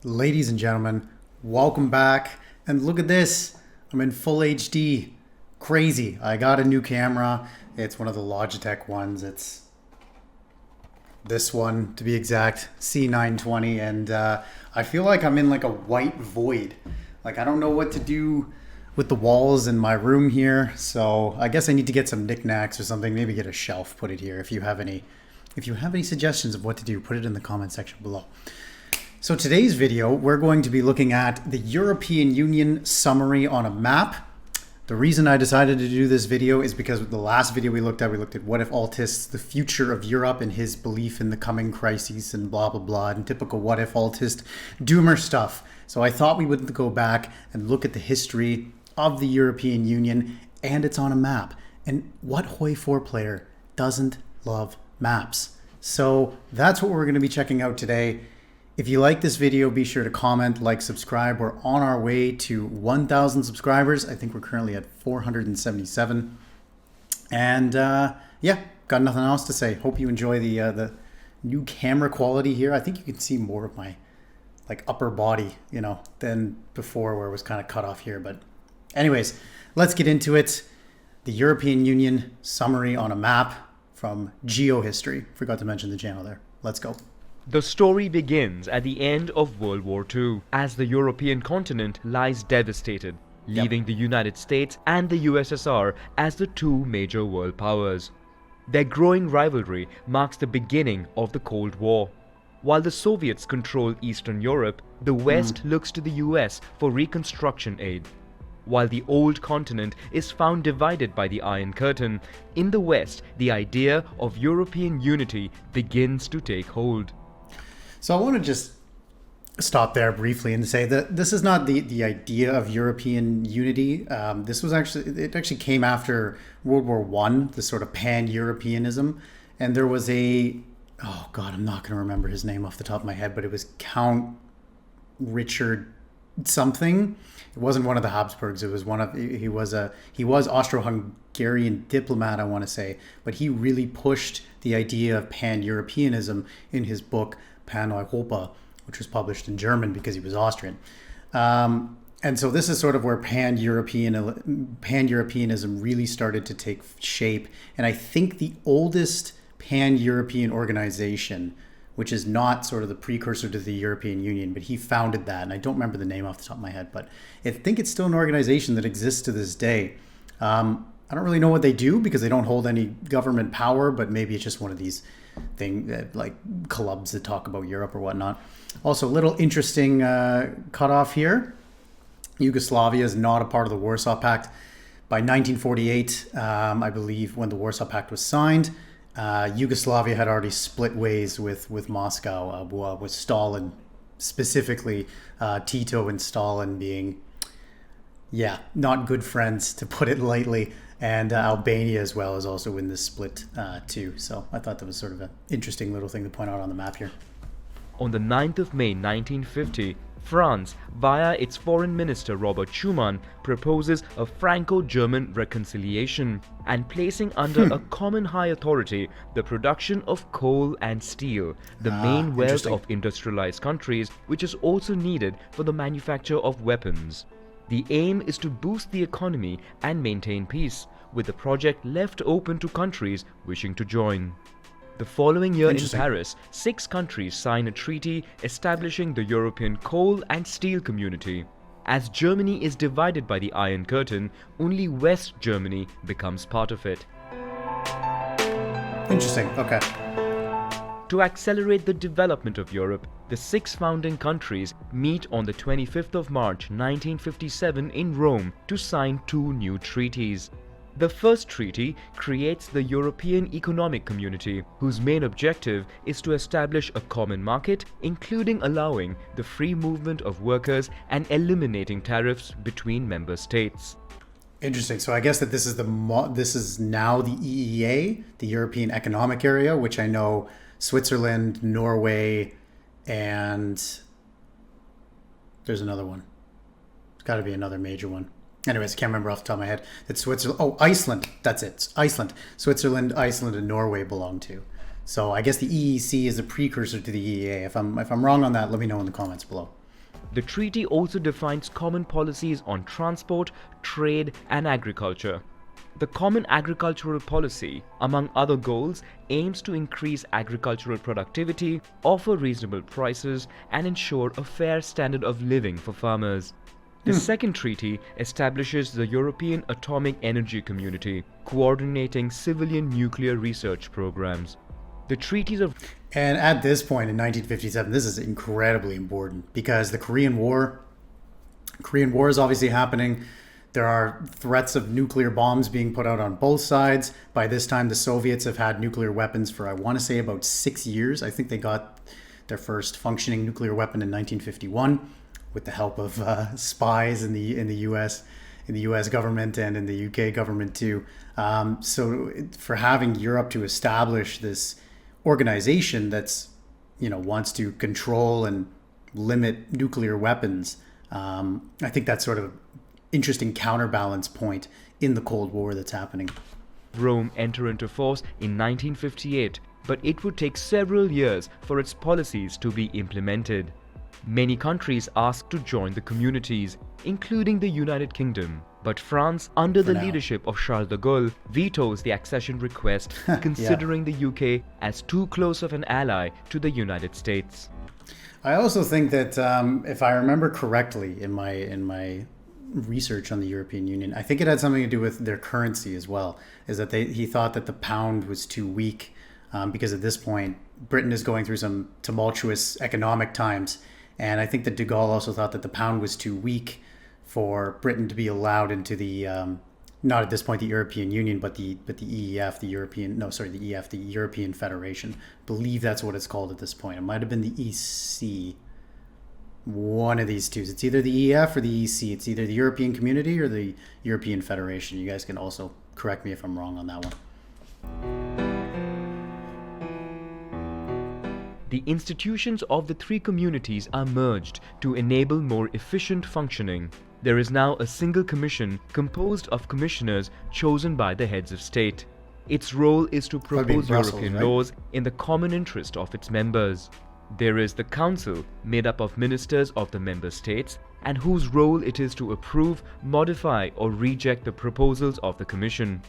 Ladies and gentlemen, welcome back. And look at this. I'm in full HD. Crazy. I got a new camera. It's one of the Logitech ones. It's this one, to be exact, C920. And I feel like I'm in like a white void. Like I don't know what to do with the walls in my room here. So I guess I need to get some knickknacks or something. Maybe get a shelf, put it here. If you have any suggestions of what to do, put it in the comment section below. So today's video, we're going to be looking at the European Union summary on a map. The reason I decided to do this video is because the last video we looked at Whatifalthist, the future of Europe and his belief in the coming crises and blah, blah, blah, and typical Whatifalthist doomer stuff. So I thought we would go back and look at the history of the European Union, and it's on a map. And what Hoi 4 player doesn't love maps? So that's what we're going to be checking out today. If you like this video, be sure to comment, like, subscribe. We're on our way to 1,000 subscribers. I think we're currently at 477. And yeah, got nothing else to say. Hope you enjoy the new camera quality here. I think you can see more of my like upper body, than before where it was kind of cut off here. But anyways, let's get into it. The European Union summary on a map from GeoHistory. Forgot to mention the channel there. Let's go. The story begins at the end of World War II, as the European continent lies devastated, leaving the United States and the USSR as the two major world powers. Their growing rivalry marks the beginning of the Cold War. While the Soviets control Eastern Europe, the West looks to the US for reconstruction aid. While the old continent is found divided by the Iron Curtain, in the West, the idea of European unity begins to take hold. So I want to just stop there briefly and say that this is not the idea of European unity. It actually came after World War I, this sort of pan-Europeanism. And there was oh God, I'm not going to remember his name off the top of my head, but it was Count Richard something. It wasn't one of the Habsburgs. It was he was Austro-Hungarian diplomat, I want to say, but he really pushed the idea of pan-Europeanism in his book Pan-Europa, which was published in German because he was Austrian. And so this is sort of where pan-Europeanism really started to take shape. And I think the oldest pan-European organization, which is not sort of the precursor to the European Union, but he founded that. And I don't remember the name off the top of my head, but I think it's still an organization that exists to this day. I don't really know what they do because they don't hold any government power, but maybe it's just one of these like clubs that talk about Europe or whatnot. Also, a little interesting cutoff here. Yugoslavia is not a part of the Warsaw Pact. By 1948, I believe, when the Warsaw Pact was signed, Yugoslavia had already split ways with Moscow, with Stalin, specifically Tito and Stalin being, not good friends, to put it lightly. And Albania as well is also in this split too. So I thought that was sort of an interesting little thing to point out on the map here. On the 9th of May 1950, France, via its foreign minister Robert Schuman, proposes a Franco-German reconciliation and placing under a common high authority the production of coal and steel, the main wealth of industrialized countries, which is also needed for the manufacture of weapons. The aim is to boost the economy and maintain peace, with the project left open to countries wishing to join. The following year in Paris, 6 countries sign a treaty establishing the European Coal and Steel Community. As Germany is divided by the Iron Curtain, only West Germany becomes part of it. Interesting. Okay. To accelerate the development of Europe, the 6 founding countries meet on the 25th of March 1957 in Rome to sign 2 new treaties. The first treaty creates the European Economic Community, whose main objective is to establish a common market, including allowing the free movement of workers and eliminating tariffs between member states. Interesting. So I guess that this is now the EEA, the European Economic Area, which I know Switzerland, Norway, and there's another one. It's got to be another major one. Anyways, I can't remember off the top of my head. It's Switzerland. Oh, Iceland. That's it. It's Iceland. Switzerland, Iceland, and Norway belong to. So I guess the EEC is a precursor to the EEA. If I'm wrong on that, let me know in the comments below. The treaty also defines common policies on transport, trade, and agriculture. The Common Agricultural Policy, among other goals, aims to increase agricultural productivity, offer reasonable prices, and ensure a fair standard of living for farmers. The second treaty establishes the European Atomic Energy Community, coordinating civilian nuclear research programs. The treaties of And at this point in 1957, this is incredibly important because the Korean War is obviously happening. There are threats of nuclear bombs being put out on both sides. By this time, the Soviets have had nuclear weapons for, I want to say, about 6 years. I think they got their first functioning nuclear weapon in 1951 with the help of spies in the U.S. government and in the U.K. government too. For having Europe to establish this organization that's wants to control and limit nuclear weapons, I think that's sort of interesting counterbalance point in the Cold War that's happening. Rome enter into force in 1958, but it would take several years for its policies to be implemented. Many countries asked to join the communities, including the United Kingdom. But France, under the leadership of Charles de Gaulle, vetoes the accession request, considering the UK as too close of an ally to the United States. I also think that if I remember correctly in my research on the European Union, I think it had something to do with their currency as well, is that he thought that the pound was too weak because at this point Britain is going through some tumultuous economic times, and I think that de Gaulle also thought that the pound was too weak for Britain to be allowed into the not at this point the European Union, but the EEF, the European Federation. I believe that's what it's called at this point. It might have been the EC. One of these two. It's either the EF or the EC. It's either the European Community or the European Federation. You guys can also correct me if I'm wrong on that one. The institutions of the three communities are merged to enable more efficient functioning. There is now a single commission composed of commissioners chosen by the heads of state. Its role is to propose European laws in the common interest of its members. There is the Council, made up of ministers of the member states, and whose role it is to approve, modify, or reject the proposals of the Commission.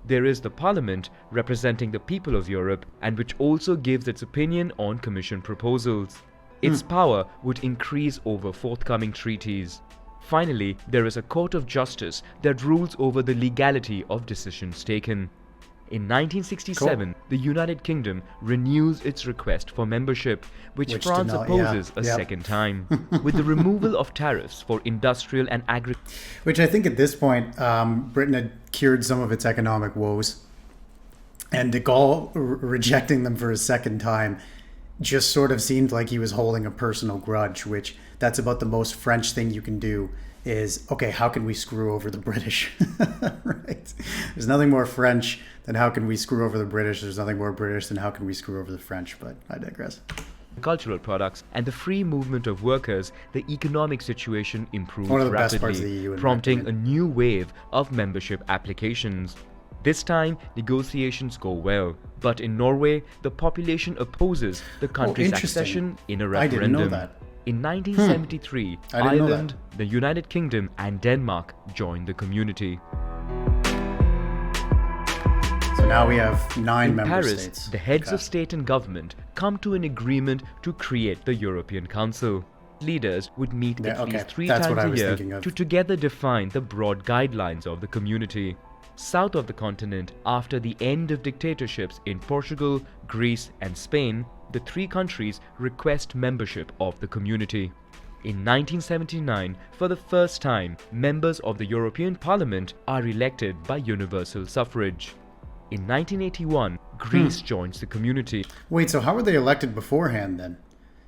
There is the Parliament, representing the people of Europe, and which also gives its opinion on Commission proposals. Its power would increase over forthcoming treaties. Finally, there is a Court of Justice that rules over the legality of decisions taken. In 1967, the United Kingdom renews its request for membership, which France opposes a second time, with the removal of tariffs for industrial and agricultural. Which I think at this point, Britain had cured some of its economic woes, and de Gaulle rejecting them for a second time just sort of seemed like he was holding a personal grudge, which that's about the most French thing you can do. Is, okay, how can we screw over the British? Right? There's nothing more French than how can we screw over the British. There's nothing more British than how can we screw over the French, but I digress. Cultural products and the free movement of workers, the economic situation improves rapidly, prompting a new wave of membership applications. This time, negotiations go well, but in Norway, the population opposes the country's accession in a referendum. I didn't know that. In 1973, Ireland, the United Kingdom, and Denmark joined the community. So now we have 9 member Paris, states. The heads of state and government come to an agreement to create the European Council. Leaders would meet at least 3 times a year to together define the broad guidelines of the community. South of the continent, after the end of dictatorships in Portugal, Greece, and Spain, the 3 countries request membership of the community. In 1979, for the first time, members of the European Parliament are elected by universal suffrage. In 1981, Greece joins the community. Wait, so how were they elected beforehand then?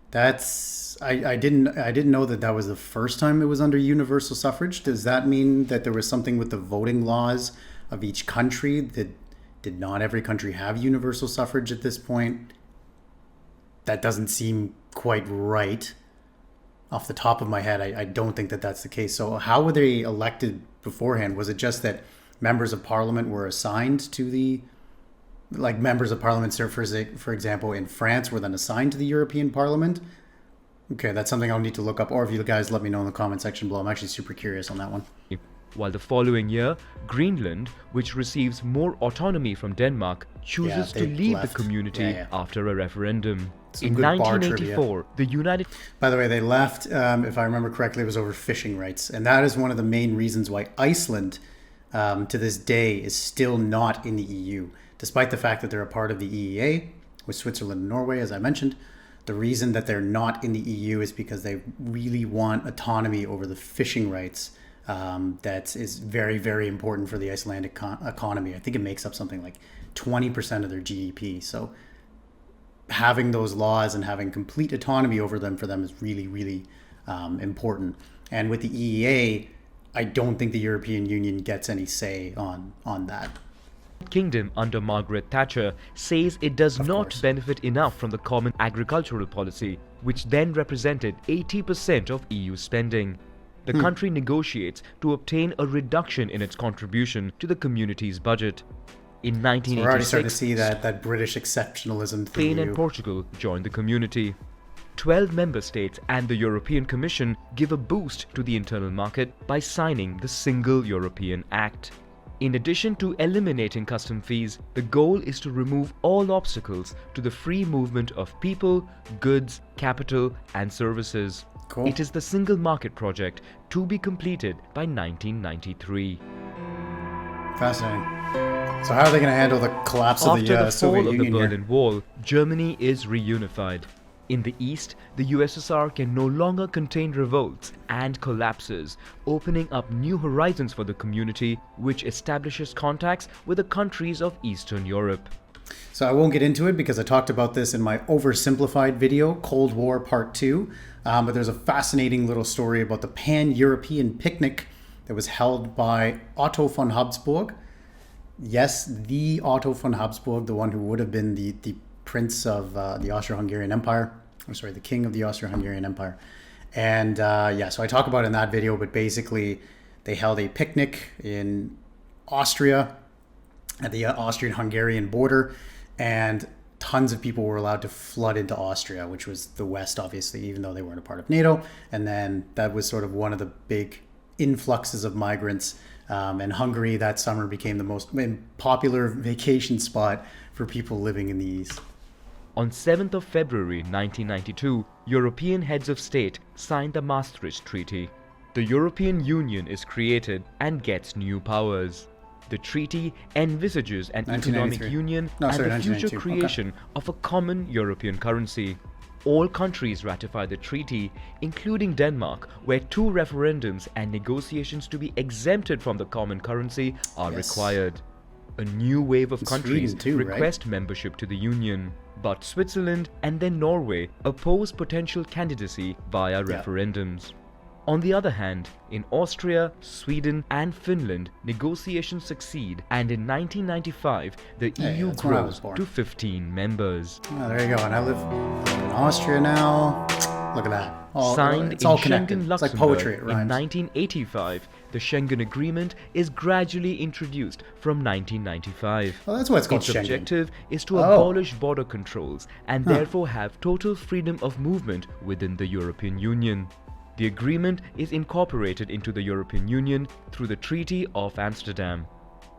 That's I didn't know that was the first time it was under universal suffrage. Does that mean that there was something with the voting laws of each country that did not every country have universal suffrage at this point? That doesn't seem quite right. Off the top of my head, I don't think that that's the case. So how were they elected beforehand? Was it just that members of parliament were assigned to the, like members of parliament, for example, in France were then assigned to the European Parliament? Okay, that's something I'll need to look up, or if you guys let me know in the comment section below. I'm actually super curious on that one. While the following year, Greenland, which receives more autonomy from Denmark, chooses to they leave left. the community after a referendum. Some In good bar trivia. 1984, the United By the way, they left, if I remember correctly, it was over fishing rights. And that is one of the main reasons why Iceland, to this day, is still not in the EU. Despite the fact that they're a part of the EEA, with Switzerland and Norway, as I mentioned. The reason that they're not in the EU is because they really want autonomy over the fishing rights. That is very, very important for the Icelandic economy. I think it makes up something like 20% of their GDP. So having those laws and having complete autonomy over them for them is really, really important. And with the EEA, I don't think the European Union gets any say on that. Kingdom under Margaret Thatcher says it does Of not course. benefit enough from the common agricultural policy, which then represented 80% of EU spending. The country negotiates to obtain a reduction in its contribution to the community's budget. In So we're already starting 1986, to see that British exceptionalism Spain thing. and Portugal joined the community. 12 member states and the European Commission give a boost to the internal market by signing the Single European Act. In addition to eliminating custom fees, the goal is to remove all obstacles to the free movement of people, goods, capital, and services. Cool. It is the Single Market project to be completed by 1993. Fascinating. So how are they going to handle the collapse of After the the Soviet fall of the Union here? Berlin Wall, Germany is reunified. In the east, the USSR can no longer contain revolts and collapses, opening up new horizons for the community, which establishes contacts with the countries of Eastern Europe. So I won't get into it because I talked about this in my oversimplified video, Cold War Part 2. But there's a fascinating little story about the pan-European picnic that was held by Otto von Habsburg. Yes, the Otto von Habsburg, the one who would have been the prince of the Austro-Hungarian Empire. I'm sorry, the king of the Austro-Hungarian Empire. And so I talk about it in that video, but basically they held a picnic in Austria at the Austrian-Hungarian border, and tons of people were allowed to flood into Austria, which was the West, obviously, even though they weren't a part of NATO. And then that was sort of one of the big influxes of migrants. And Hungary that summer became the most popular vacation spot for people living in the East. On 7th of February 1992, European heads of state signed the Maastricht Treaty. The European Union is created and gets new powers. The treaty envisages an economic 1993. union No, and sorry, the future 1992. creation of a common European currency. All countries ratify the treaty, including Denmark, where 2 referendums and negotiations to be exempted from the common currency are required. A new wave of countries Sweden too, right? request membership to the Union, but Switzerland and then Norway oppose potential candidacy via referendums. On the other hand, in Austria, Sweden and Finland, negotiations succeed, and in 1995, the EU that's when I was grows born. to 15 members. Oh, there you go. And I live in Austria now. Look at that. Signed It's in all connected. Schengen, It's like Luxembourg poetry. It in rhymes. 1985, the Schengen Agreement is gradually introduced from 1995. Well, that's why it's called Its Schengen. objective is to Oh. abolish border controls and therefore have total freedom of movement within the European Union. The agreement is incorporated into the European Union through the Treaty of Amsterdam.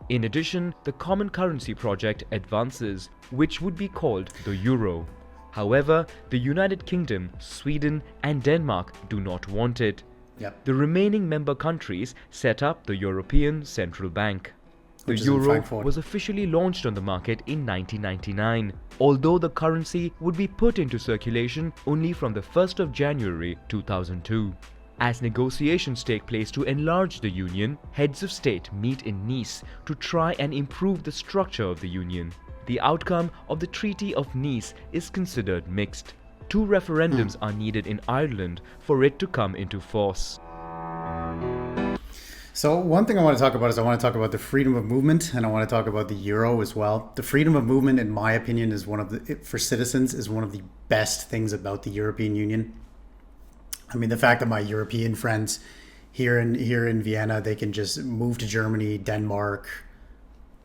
In addition, the common currency project advances, which would be called the euro. However, the United Kingdom, Sweden and Denmark do not want it. Yep. The remaining member countries set up the European Central Bank. The Which is in euro Frankfurt. was officially launched on the market in 1999, although the currency would be put into circulation only from the 1st of January 2002. As negotiations take place to enlarge the union, heads of state meet in Nice to try and improve the structure of the union. The outcome of the Treaty of Nice is considered mixed. 2 referendums are needed in Ireland for it to come into force. So one thing I want to talk about is I want to talk about the freedom of movement, and I want to talk about the euro as well. The freedom of movement, in my opinion, is for citizens, is one of the best things about the European Union. I mean, the fact that my European friends here in Vienna, they can just move to Germany, Denmark,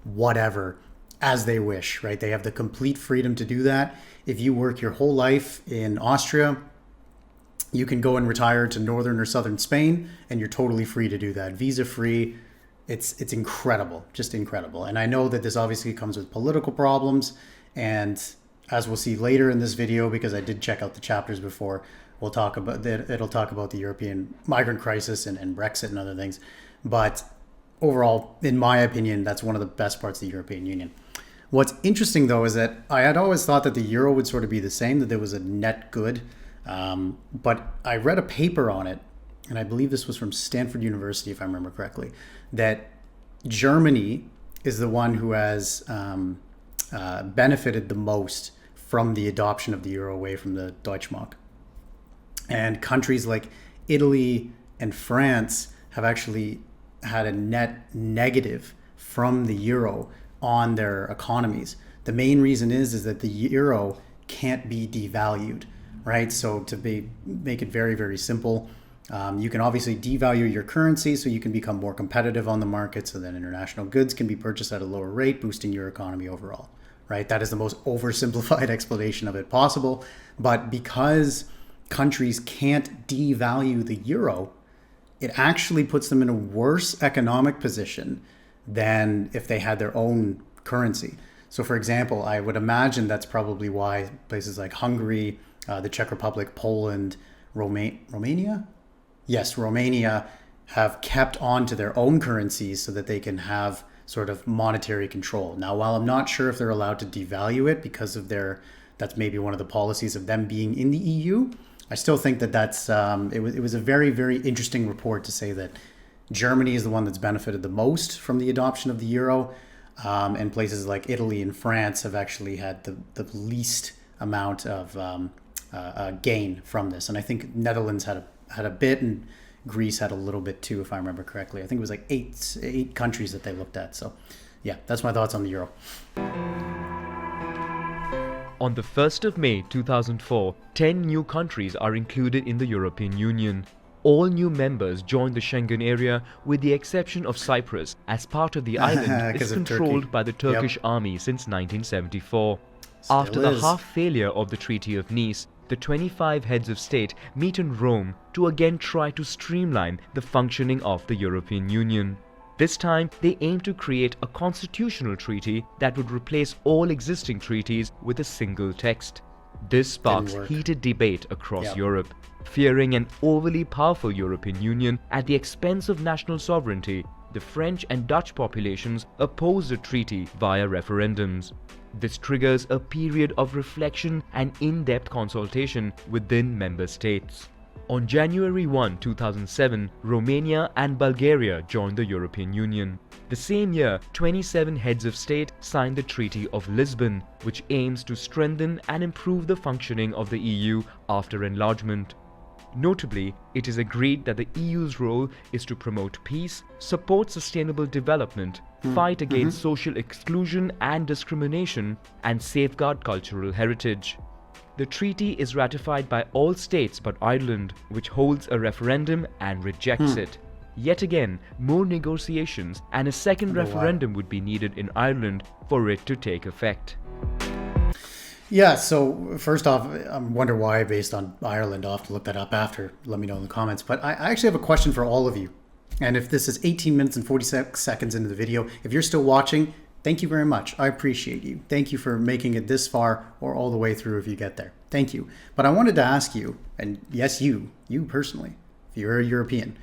whatever, as they wish, right? They have the complete freedom to do that. If you work your whole life in Austria You can go and retire to northern or southern Spain, and you're totally free to do that. Visa free. It's incredible, just incredible. And I know that this obviously comes with political problems, and as we'll see later in this video, because I did check out the chapters before, we'll talk about that. It'll talk about the European migrant crisis and Brexit and other things. But overall, in my opinion, that's one of the best parts of the European Union. What's interesting, though, is that I had always thought that the euro would sort of be the same, that there was a net good. But I read a paper on it, and I believe this was from Stanford University, if I remember correctly, that Germany is the one who has benefited the most from the adoption of the euro away from the Deutschmark. And countries like Italy and France have actually had a net negative from the euro on their economies. The main reason is that the euro can't be devalued, right? So to make it very, very simple, you can obviously devalue your currency so you can become more competitive on the market, so that international goods can be purchased at a lower rate, boosting your economy overall, right? That is the most oversimplified explanation of it possible. But because countries can't devalue the euro, it actually puts them in a worse economic position than if they had their own currency. So for example, I would imagine that's probably why places like Hungary, the Czech Republic, Poland, Romania? Yes, Romania have kept on to their own currencies so that they can have sort of monetary control. Now, while I'm not sure if they're allowed to devalue it because of that's maybe one of the policies of them being in the EU, I still think that it was a very, very interesting report to say that Germany is the one that's benefited the most from the adoption of the euro, and places like Italy and France have actually had the least amount of gain from this. And I think Netherlands had a bit, and Greece had a little bit too, if I remember correctly. I think it was like eight countries that they looked at. So yeah, that's my thoughts on the euro. On the 1st of May 2004, 10 new countries are included in the European Union. All new members joined the Schengen area with the exception of Cyprus, as part of the island is controlled by the Turkish army since 1974. After the half-failure of the Treaty of Nice, the 25 heads of state meet in Rome to again try to streamline the functioning of the European Union. This time, they aim to create a constitutional treaty that would replace all existing treaties with a single text. This sparks heated debate across Europe, fearing an overly powerful European Union at the expense of national sovereignty. The French and Dutch populations oppose the treaty via referendums. This triggers a period of reflection and in-depth consultation within member states. On January 1, 2007, Romania and Bulgaria joined the European Union. The same year, 27 heads of state signed the Treaty of Lisbon, which aims to strengthen and improve the functioning of the EU after enlargement. Notably, it is agreed that the EU's role is to promote peace, support sustainable development, fight against social exclusion and discrimination, and safeguard cultural heritage. The treaty is ratified by all states but Ireland, which holds a referendum and rejects it. Yet again, more negotiations and a second referendum would be needed in Ireland for it to take effect. Yeah, so first off, I wonder why based on Ireland. I'll have to look that up after. Let me know in the comments. But I actually have a question for all of you. And if this is 18 minutes and 46 seconds into the video, if you're still watching, thank you very much. I appreciate you. Thank you for making it this far or all the way through if you get there. Thank you. But I wanted to ask you, and yes, you personally, if you're a European,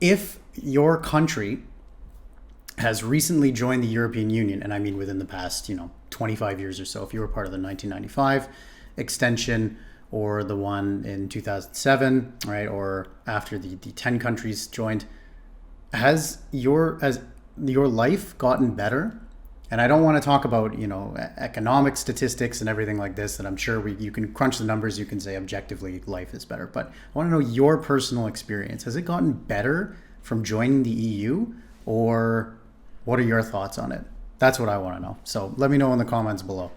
if your country has recently joined the European Union, and I mean within the past, 25 years or so, if you were part of the 1995 extension or the one in 2007, right, or after the 10 countries joined, has your life gotten better? And I don't want to talk about, economic statistics and everything like this, that I'm sure you can crunch the numbers, you can say objectively life is better. But I want to know your personal experience. Has it gotten better from joining the EU, or what are your thoughts on it? That's what I want to know. So let me know in the comments below.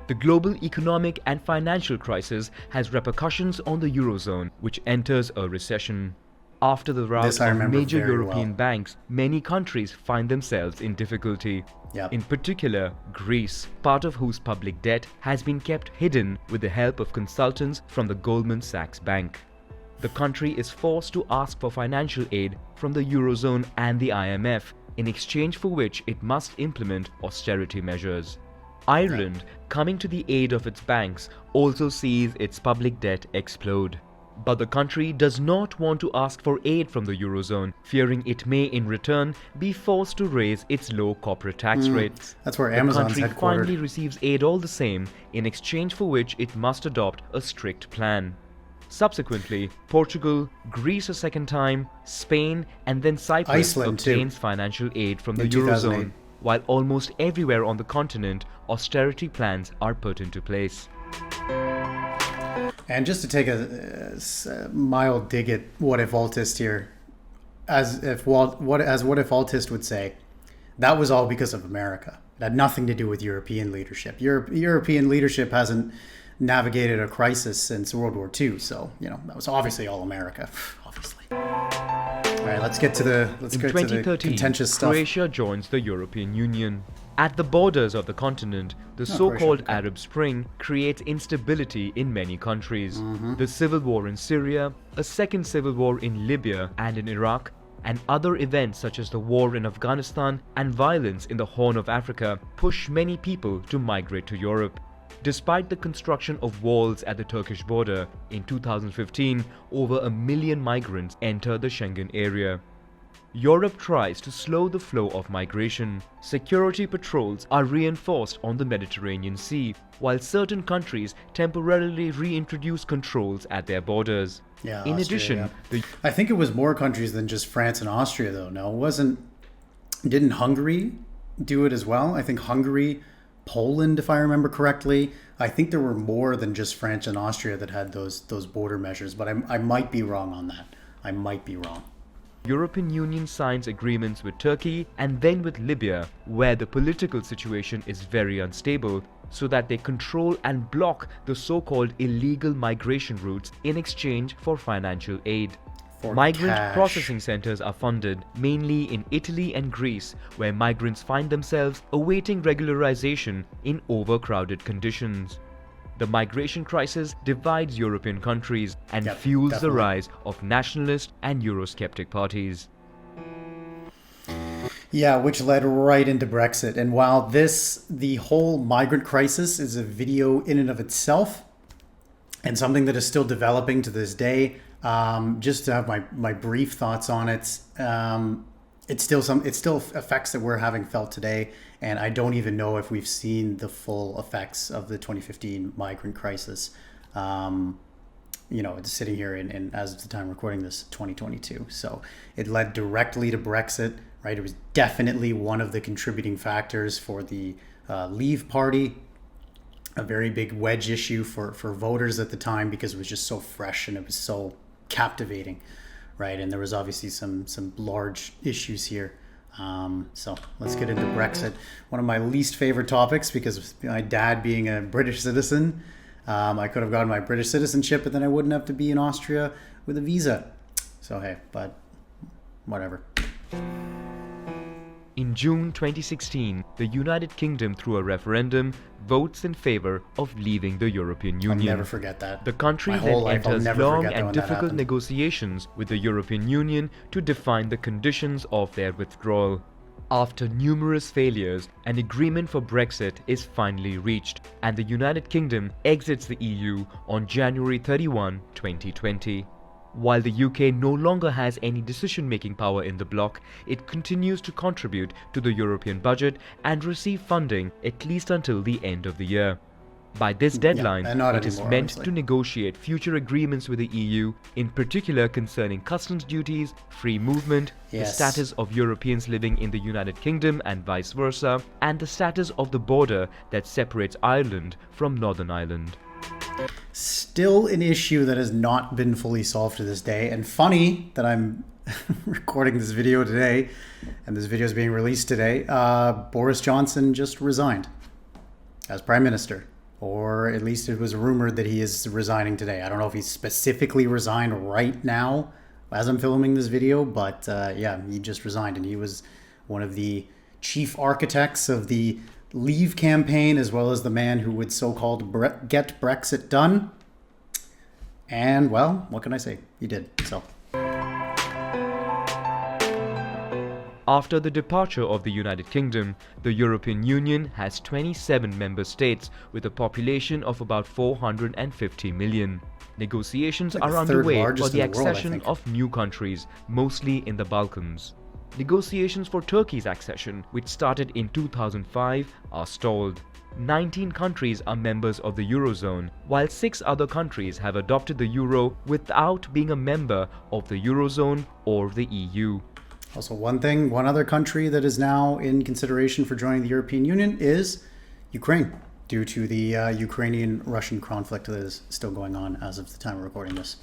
The global economic and financial crisis has repercussions on the Eurozone, which enters a recession. After the rout of major European banks, many countries find themselves in difficulty. Yep. In particular, Greece, part of whose public debt has been kept hidden with the help of consultants from the Goldman Sachs Bank. The country is forced to ask for financial aid from the Eurozone and the IMF, in exchange for which it must implement austerity measures. Ireland, coming to the aid of its banks, also sees its public debt explode. But the country does not want to ask for aid from the Eurozone, fearing it may in return be forced to raise its low corporate tax rates. That's where Amazon's The country headquartered. finally receives aid all the same, in exchange for which it must adopt a strict plan. Subsequently, Portugal, Greece a second time, Spain and then Cyprus Iceland too. obtains financial aid from the In 2008. Eurozone, while almost everywhere on the continent, austerity plans are put into place. And just to take a mild dig at Whatifalthist here, as Whatifalthist would say, that was all because of America. It had nothing to do with European leadership. European leadership hasn't navigated a crisis since World War II, so that was obviously all America. Obviously. All right, let's get to the In contentious 2013, stuff. Croatia joins the European Union. At the borders of the continent, the so-called Croatia, okay. Arab Spring creates instability in many countries. Mm-hmm. The civil war in Syria, a second civil war in Libya and in Iraq, and other events such as the war in Afghanistan and violence in the Horn of Africa push many people to migrate to Europe. Despite the construction of walls at the Turkish border, in 2015, over 1 million migrants enter the Schengen area. Europe tries to slow the flow of migration. Security patrols are reinforced on the Mediterranean Sea, while certain countries temporarily reintroduce controls at their borders. Yeah, In Austria, addition, I think it was more countries than just France and Austria, though. No, didn't Hungary do it as well? I think Hungary, Poland, if I remember correctly. I think there were more than just France and Austria that had those border measures, but I might be wrong on that. I might be wrong. European Union signs agreements with Turkey and then with Libya, where the political situation is very unstable, so that they control and block the so-called illegal migration routes in exchange for financial aid. For Migrant cash. processing centers are funded, mainly in Italy and Greece, where migrants find themselves awaiting regularization in overcrowded conditions. The migration crisis divides European countries and fuels definitely. the rise of nationalist and Eurosceptic parties. Yeah, which led right into Brexit. And while the whole migrant crisis is a video in and of itself, and something that is still developing to this day, just to have my brief thoughts on it, it's still effects that we're having felt today, and I don't even know if we've seen the full effects of the 2015 migrant crisis. It's sitting here in as of the time recording this, 2022. So it led directly to Brexit, right? It was definitely one of the contributing factors for the Leave Party, a very big wedge issue for voters at the time because it was just so fresh and it was so captivating, right? And there was obviously some large issues here. So let's get into Brexit. One of my least favorite topics, because of my dad being a British citizen, I could have gotten my British citizenship, but then I wouldn't have to be in Austria with a visa. So hey, but whatever. In June 2016, the United Kingdom, through a referendum, votes in favor of leaving the European Union. I'll never forget that. The country My then whole life, I'll enters never long forget that and when that difficult happened. negotiations with the European Union to define the conditions of their withdrawal. After numerous failures, an agreement for Brexit is finally reached, and the United Kingdom exits the EU on January 31, 2020. While the UK no longer has any decision-making power in the bloc, it continues to contribute to the European budget and receive funding at least until the end of the year. By this deadline, and not it is anymore, meant obviously. to negotiate future agreements with the EU, in particular concerning customs duties, free movement, the Yes. status of Europeans living in the United Kingdom and vice versa, and the status of the border that separates Ireland from Northern Ireland. Still an issue that has not been fully solved to this day. And funny that I'm recording this video today, and this video is being released today. Boris Johnson just resigned as Prime Minister. Or at least it was rumored that he is resigning today. I don't know if he's specifically resigned right now as I'm filming this video, but yeah, he just resigned, and he was one of the chief architects of the Leave campaign, as well as the man who would so-called get Brexit done. And, well, what can I say? He did, so. After the departure of the United Kingdom, the European Union has 27 member states with a population of about 450 million. Negotiations are underway for the accession of new countries, mostly in the Balkans. Negotiations for Turkey's accession, which started in 2005, are stalled. 19 countries are members of the Eurozone, while 6 other countries have adopted the Euro without being a member of the Eurozone or the EU. Also, one other country that is now in consideration for joining the European Union is Ukraine, due to the Ukrainian-Russian conflict that is still going on as of the time of recording this.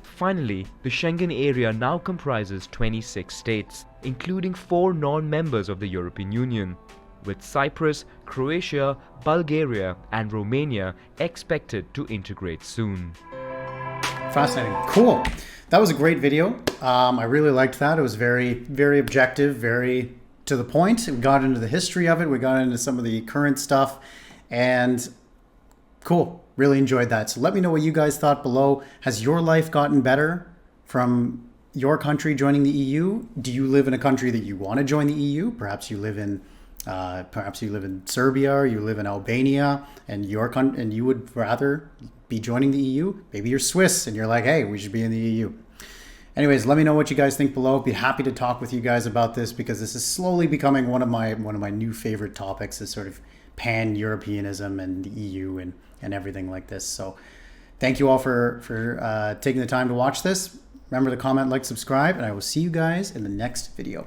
Finally, the Schengen area now comprises 26 states, including 4 non-members of the European Union, with Cyprus, Croatia, Bulgaria and Romania expected to integrate soon. Fascinating. Cool. That was a great video. I really liked that. It was very, very objective, very to the point. We got into the history of it. We got into some of the current stuff. And cool. Really enjoyed that. So let me know what you guys thought below. Has your life gotten better from your country joining the EU? Do you live in a country that you want to join the EU? Perhaps you live in Serbia, or you live in Albania, and you would rather be joining the EU. Maybe you're Swiss and you're like, hey, we should be in the EU. Anyways, let me know what you guys think below. Be happy to talk with you guys about this, because this is slowly becoming one of my new favorite topics, is sort of pan-Europeanism and the EU and everything like this. So thank you all for taking the time to watch this. Remember to comment, like, subscribe, and I will see you guys in the next video.